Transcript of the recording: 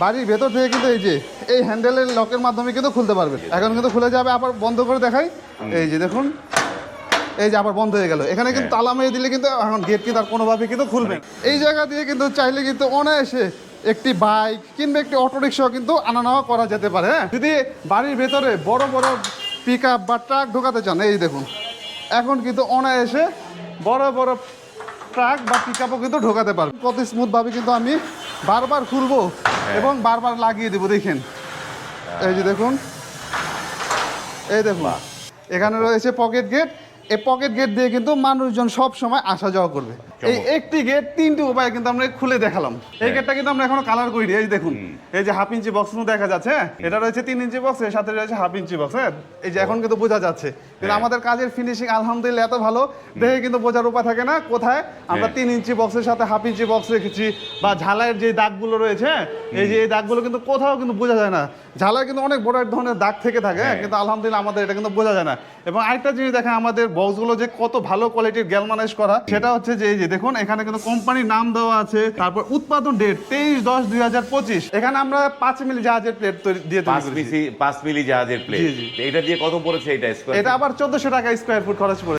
বাড়ির ভেতর থেকে কিন্তু এই যে এই হ্যান্ডেলের লকের মাধ্যমে কিন্তু খুলতে পারবেন। এখন কিন্তু খুলে যাবে, আবার বন্ধ করে দেখাই। এই যে দেখুন, এই যে আবার বন্ধ হয়ে গেল। এখানে কিন্তু তালা মেরে দিলে কিন্তু এখন গেট কিন্তু আর কোনোভাবে কিন্তু খুলবে না। এই জায়গা দিয়ে কিন্তু চাইলে কিন্তু অনায়াসে একটি বাইক কিংবা একটি অটোরিকশাও কিন্তু আনা নেওয়া করা যেতে পারে। হ্যাঁ, যদি বাড়ির ভেতরে বড় বড় পিক আপ বা ট্রাক ঢোকাতে চান, এই দেখুন এখন কিন্তু অনায়াসে বড় বড় ট্রাক বা পিক আপও কিন্তু ঢোকাতে পারবে। কত স্মুথভাবে কিন্তু আমি বারবার খুলবো এবং বারবার লাগিয়ে দেবো। দেখেন, এই যে দেখুন, এই দেখুন এখানে রয়েছে পকেট গেট। এই পকেট গেট দিয়ে কিন্তু মানুষজন সব সময় আসা যাওয়া করবে। এই একটি গেট তিনটি উপায় কিন্তু আমরা খুলে দেখালাম। এই গেটটা কিন্তু আমরা এখনো কালার করিনি। এই দেখুন, এই যে 1/2 ইঞ্চি বক্স দেখা যাচ্ছে, এটা রয়েছে 3 ইঞ্চি বক্স, এর সাথে রয়েছে 1/2 ইঞ্চি বক্স। হ্যাঁ, এই যে এখন কিন্তু বোঝা যাচ্ছে, কিন্তু আমাদের কাজের ফিনিশিং আলহামদুলিল্লাহ এত ভালো দেখে কিন্তু বোঝার উপায় থাকে না কোথায় আমরা 3 ইঞ্চি বক্সের সাথে 1/2 ইঞ্চি বক্স রেখেছি, বা ঝালাইয়ের যে দাগগুলো রয়েছে, এই যে এই দাগগুলো কিন্তু কোথাও কিন্তু বোঝা যায় না। ঝালাই কিন্তু অনেক বড় এক ধরনের দাগ থেকে থাকে, কিন্তু আলহামদুলিল্লাহ আমাদের এটা কিন্তু বোঝা যায় না। এবং আরেকটা জিনিস দেখেন, আমাদের বক্সগুলো যে কত ভালো কোয়ালিটির গ্যালমানাইজ করা, সেটা হচ্ছে যে এই যে দেখুন এখানে কিন্তু কোম্পানির নাম দেওয়া আছে, তারপর উৎপাদন ডেট 23/10/2025। এখানে আমরা 5 মিলি জাহাজের প্লেট দিয়ে তৈরি করেছি। 5 মিলি জাহাজের প্লেট। এটা দিয়ে কত পড়েছে? এটা এটা আবার 1400 টাকা স্কয়ার ফুট খরচ পড়ে।